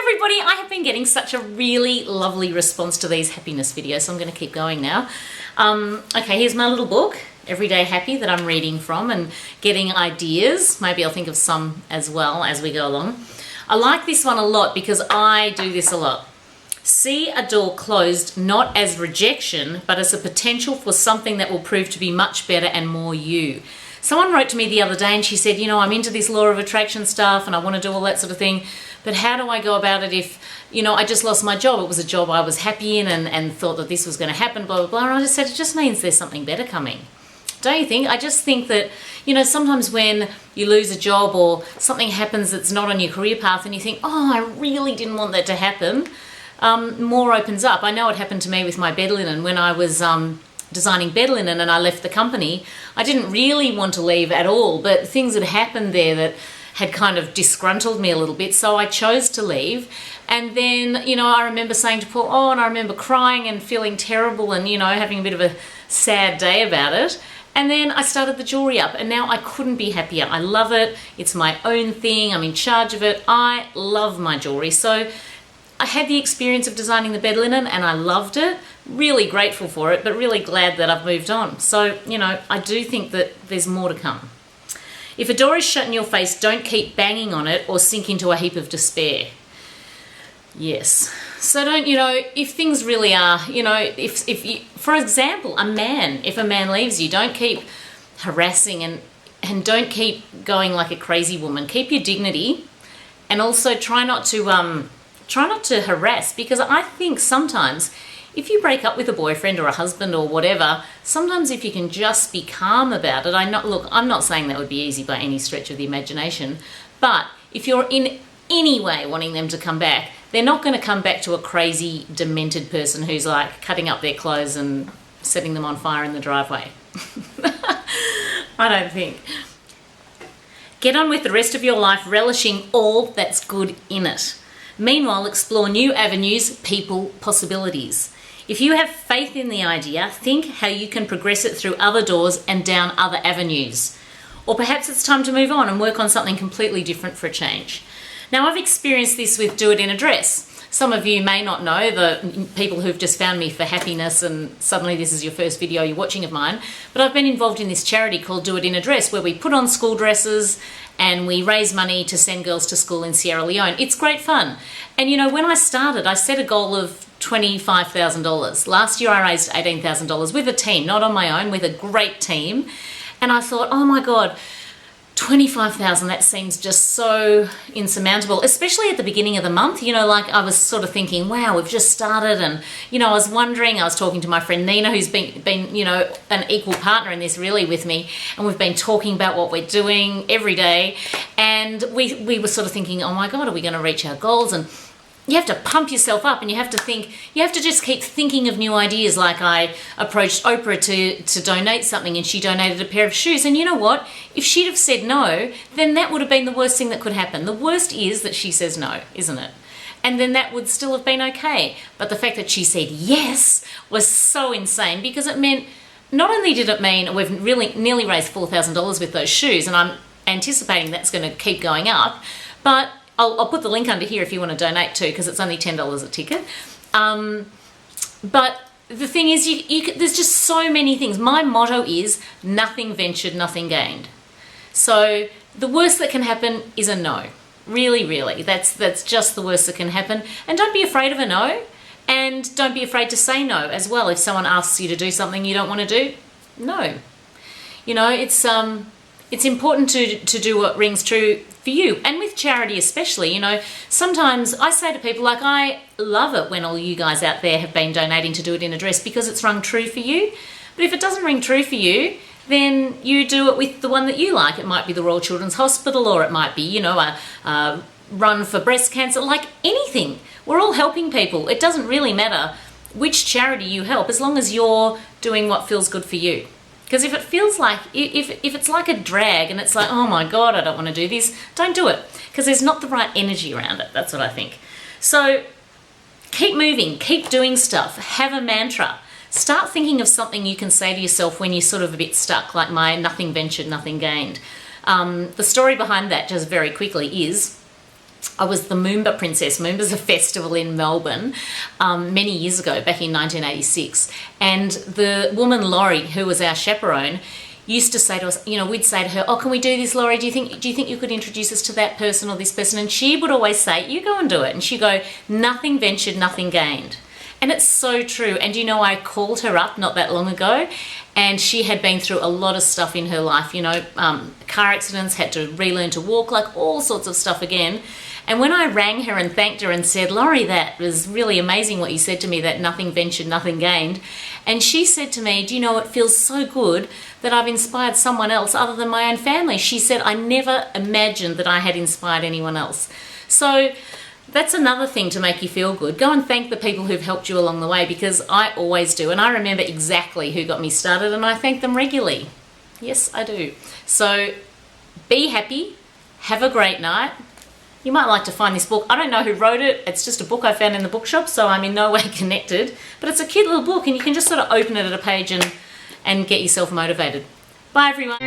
everybody, I have been getting such a really lovely response to these happiness videos, so I'm going to keep going now. Okay, here's my little book, Everyday Happy, that I'm reading from and getting ideas. Maybe I'll think of some as well as we go along. I like this one a lot because I do this a lot. See a door closed not as rejection, but as a potential for something that will prove to be much better and more you. Someone wrote to me the other day and she said, you know, I'm into this law of attraction stuff and I want to do all that sort of thing, but how do I go about it if, you know, I just lost my job. It was a job I was happy in and thought that this was going to happen, blah, blah, blah. And I just said, it just means there's something better coming. Don't you think? I just think that, you know, sometimes when you lose a job or something happens that's not on your career path and you think, oh, I really didn't want that to happen, more opens up. I know it happened to me with my bed linen when I was designing bed linen and I left the company. I didn't really want to leave at all, but things had happened there that had kind of disgruntled me a little bit, so I chose to leave. And then, you know, I remember saying to Paul, oh, and I remember crying and feeling terrible and, you know, having a bit of a sad day about it. And then I started the jewelry up and now I couldn't be happier. I love it. It's my own thing. I'm in charge of it. I love my jewelry. So I had the experience of designing the bed linen and I loved it. Really grateful for it, but really glad that I've moved on. So, you know, I do think that there's more to come. If a door is shut in your face, don't keep banging on it or sink into a heap of despair. Yes. So don't, you know, if things really are, you know, if you, for example, if a man leaves you, don't keep harassing and don't keep going like a crazy woman. Keep your dignity and also try not to harass, because I think sometimes if you break up with a boyfriend or a husband or whatever, sometimes if you can just be calm about it, I'm not saying that would be easy by any stretch of the imagination, but if you're in any way wanting them to come back, they're not going to come back to a crazy, demented person who's like cutting up their clothes and setting them on fire in the driveway. I don't think. Get on with the rest of your life relishing all that's good in it. Meanwhile, explore new avenues, people, possibilities. If you have faith in the idea, think how you can progress it through other doors and down other avenues. Or perhaps it's time to move on and work on something completely different for a change. Now, I've experienced this with Do It in a Dress. Some of you may not know, the people who've just found me for happiness and suddenly this is your first video you're watching of mine, but I've been involved in this charity called Do It in a Dress where we put on school dresses and we raise money to send girls to school in Sierra Leone. It's great fun. And you know, when I started, I set a goal of $25,000. Last year I raised $18,000 with a team, not on my own, with a great team. And I thought, oh my God, 25,000, that seems just so insurmountable, especially at the beginning of the month. You know, like I was sort of thinking, wow, we've just started. And, you know, I was talking to my friend Nina, who's been, you know, an equal partner in this really with me. And we've been talking about what we're doing every day. And we were sort of thinking, oh my God, are we going to reach our goals? And you have to pump yourself up and you have to just keep thinking of new ideas. Like I approached OPRAH to donate something and she donated a pair of shoes. And you know what? If she'd have said no, then that would have been the worst thing that could happen. The worst is that she says no, isn't it? And then that would still have been okay. But the fact that she said yes was so insane, because it meant, not only did it mean we've really nearly raised $4,000 with those shoes, and I'm anticipating that's going to keep going up, but I'll put the link under here if you want to donate too, because it's only $10 a ticket. But the thing is, there's just so many things. My motto is nothing ventured, nothing gained. So the worst that can happen is a no. Really, really. That's just the worst that can happen. And don't be afraid of a no. And don't be afraid to say no as well. If someone asks you to do something you don't want to do, no. You know, it's important to do what rings true for you, and with charity especially. You know, sometimes I say to people, like, I love it when all you guys out there have been donating to Do It in a Dress, because it's rung true for you. But if it doesn't ring true for you, then you do it with the one that you like. It might be the Royal Children's Hospital, or it might be, you know, a run for breast cancer, like anything. We're all helping people. It doesn't really matter which charity you help, as long as you're doing what feels good for you. Because if it feels like, if it's like a drag and it's like, oh my God, I don't want to do this, don't do it. Because there's not the right energy around it. That's what I think. So keep moving, keep doing stuff, have a mantra. Start thinking of something you can say to yourself when you're sort of a bit stuck, like my nothing ventured, nothing gained. The story behind that, just very quickly, is I was the Moomba Princess. Moomba's a festival in Melbourne many years ago, back in 1986. And the woman, Laurie, who was our chaperone, used to say to us, you know, we'd say to her, oh, can we do this, Laurie? Do you think you could introduce us to that person or this person? And she would always say, you go and do it. And she'd go, nothing ventured, nothing gained. And it's so true. And you know, I called her up not that long ago, and she had been through a lot of stuff in her life, you know, car accidents, had to relearn to walk, like all sorts of stuff again. And when I rang her and thanked her and said, Laurie, that was really amazing what you said to me, that nothing ventured, nothing gained. And she said to me, do you know, it feels so good that I've inspired someone else other than my own family. She said, I never imagined that I had inspired anyone else. So that's another thing to make you feel good. Go and thank the people who've helped you along the way, because I always do. And I remember exactly who got me started, and I thank them regularly. Yes, I do. So be happy. Have a great night. You might like to find this book. I don't know who wrote it. It's just a book I found in the bookshop, so I'm in no way connected. But it's a cute little book, and you can just sort of open it at a page and get yourself motivated. Bye, everyone.